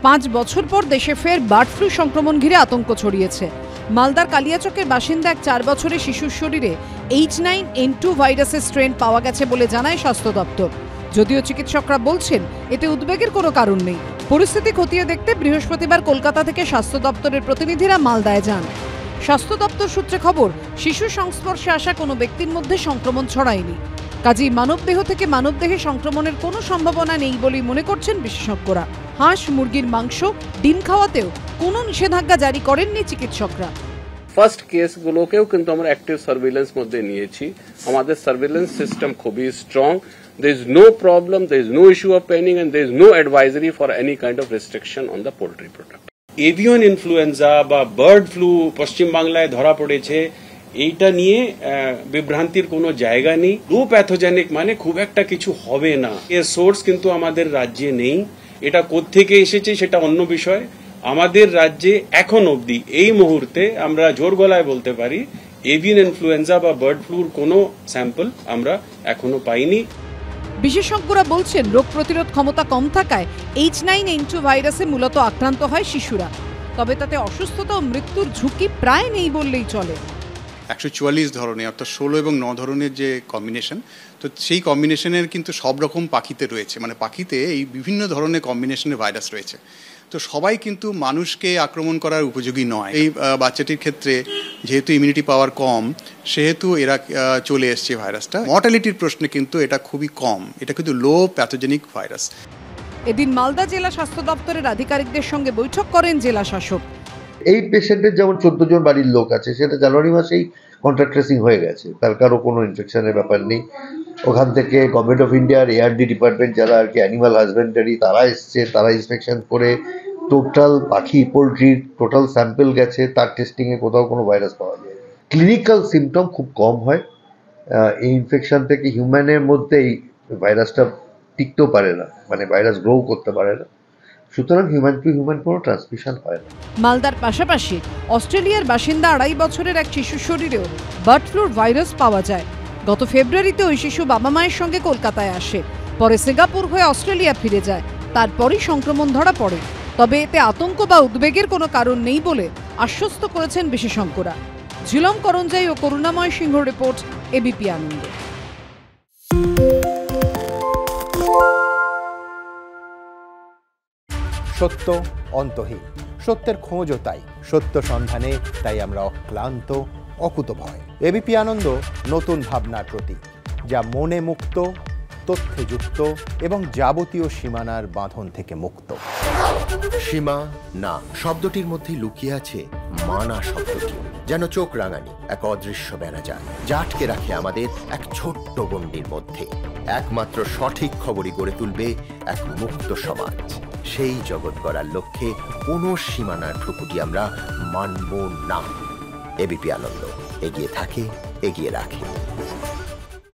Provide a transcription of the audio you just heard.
5 বছর পর দেশে ফের বার্ড ফ্লু সংক্রমণ ঘিরে আতঙ্ক ছড়িয়েছে। মালদার কালিয়াচকের বাসিন্দা এক 4 বছরের শিশুর শরীরে H9N2 ভাইরাসের স্ট্রেন পাওয়া গেছে বলে জানায় স্বাস্থ্য দপ্তর। যদিও চিকিৎসকরা বলছেন এতে উদ্বেগের কোনো কারণ নেই। পরিস্থিতি খতিয়ে দেখতে বৃহস্পতিবার কলকাতা থেকে স্বাস্থ্য দপ্তরের প্রতিনিধিরা মালদায় যান। স্বাস্থ্য দপ্তর সূত্রে খবর, শিশু সংস্পর্শে আসা কোনো ব্যক্তির মধ্যে সংক্রমণ ছড়ায়নি। কাজেই মানবদেহ থেকে মানবদেহে সংক্রমণের কোনো সম্ভাবনা নেই বলেই মনে করছেন বিশেষজ্ঞরা। হাঁস, মুরগির মাংস, ডিম খাওয়াতেও কোনো নিষেধাজ্ঞা জারি করেননি চিকিৎসকরা। ফার্স্ট কেসগুলোকেও কিন্তু আমরা অ্যাক্টিভ সার্ভিলেন্স মধ্যে নিয়েছি। আমাদের সার্ভিলেন্স সিস্টেম খুবই strong. There is no problem, there is no issue of panning, and there is no advisory for any kind of restriction on the poultry product. Avian influenza বা bird flu পশ্চিম বাংলায় ধরা পড়েছে, এইটা নিয়ে বিভ্রান্তির কোনো জায়গা নেই। লো প্যাথোজেনিক মানে খুব একটা কিছু হবে না, এর সোর্স কিন্তু আমাদের রাজ্যে নেই। এটা কোত্থেকে এসেছে সেটা অন্য বিষয়। আমাদের রাজ্যে এখন অবধি এই মুহূর্তে আমরা জোর গলায় বলতে পারি এভিয়ান ইনফ্লুয়েঞ্জা বা বার্ড ফ্লুর কোনো স্যাম্পল আমরা এখনো পাইনি। বিশেষজ্ঞরা বলছেন রোগ প্রতিরোধ ক্ষমতা কম থাকায় H9N2 ভাইরাসে মূলত আক্রান্ত হয় শিশুরা। তবে তাতে অসুস্থতা ও মৃত্যুর ঝুঁকি প্রায় নেই বললেই চলে। 144 ধরনের অর্থাৎ 16 এবং 9 ধরনের যে কম্বিনেশন, তো সেই কম্বিনেশনের কিন্তু সব রকম পাখিতে রয়েছে, মানে পাখিতে এই বিভিন্ন ধরনের কম্বিনেশনের ভাইরাস রয়েছে। তো সবাই কিন্তু মানুষকে আক্রমণ করার উপযোগী নয়। এই বাচ্চাটির ক্ষেত্রে যেহেতু ইমিউনিটি পাওয়ার কম, সেহেতু এরা চলে এসছে ভাইরাসটা। মর্টালিটির প্রশ্নে কিন্তু এটা খুবই কম, এটা কিন্তু লো প্যাথোজেনিক ভাইরাস। এদিন মালদা জেলা স্বাস্থ্য দপ্তরের আধিকারিকদের সঙ্গে বৈঠক করেন জেলা শাসক। এই পেশেন্টের যেমন 14 জন বাড়ির লোক আছে, সেটা জানুয়ারি মাসেই কন্ট্যাক্ট ট্রেসিং হয়ে গেছে, তার কারো কোনো ইনফেকশনের ব্যাপার নেই। ওখান থেকে গভর্নমেন্ট অফ ইন্ডিয়ার ARD ডিপার্টমেন্ট যারা আর কি অ্যানিমাল হাজবেন্ডারি, তারা এসছে, তারা ইন্সপেকশন করে টোটাল পাখি পোলট্রির টোটাল স্যাম্পল গেছে, তার টেস্টিংয়ে কোথাও কোনো ভাইরাস পাওয়া যায়। ক্লিনিক্যাল সিমটম খুব কম হয়। এই ইনফেকশন থেকে হিউম্যানের মধ্যে এই ভাইরাসটা টিকতেও পারে না, মানে ভাইরাস গ্রো করতে পারে না। সুতরাং হিউম্যান টু হিউম্যান কোনো ট্রান্সমিশন হয় না। মালদার পাশাপাশি অস্ট্রেলিয়ার বাসিন্দা 2.5 বছরের এক শিশুর শরীরেও বার্ড ফ্লুর ভাইরাস পাওয়া যায়। গত ফেব্রুয়ারিতে ওই শিশু বাবা মায়ের সঙ্গে কলকাতায় আসে, পরে সিঙ্গাপুর হয়ে অস্ট্রেলিয়া ফিরে যায়। তারপরই সংক্রমণ ধরা পড়ে। তবে এতে আতঙ্ক বা উদ্বেগের কোনো কারণ নেই বলে আশ্বস্ত করেছেন বিশেষজ্ঞরা। ঝিলম করঞ্জাই ও করুণাময় সিংহ রিপোর্ট, ABP আনন্দ। সত্য অন্তহীন, সত্যের খোঁজও তাই, সত্য সন্ধানে তাই আমরা অক্লান্ত, অকুতভয়। ABP আনন্দ নতুন ভাবনার প্রতীক, যা মনে মুক্ত, তথ্যে যুক্ত এবং যাবতীয় সীমানার বাঁধন থেকে মুক্ত। সীমা না শব্দটির মধ্যে লুকিয়ে আছে মানা শব্দটি, যেন চোখ রাঙানি এক অদৃশ্য বেড়াজাল, যা আটকে রাখে আমাদের এক ছোট্ট গণ্ডির মধ্যে। একমাত্র সঠিক খবরই গড়ে তুলবে এক মুক্ত সমাজ। সেই জগৎ গড়ার লক্ষ্যে কোনো সীমানার ঠুকুটি আমরা মানব না। ABP আনন্দ এগিয়ে থাকে, এগিয়ে রাখে।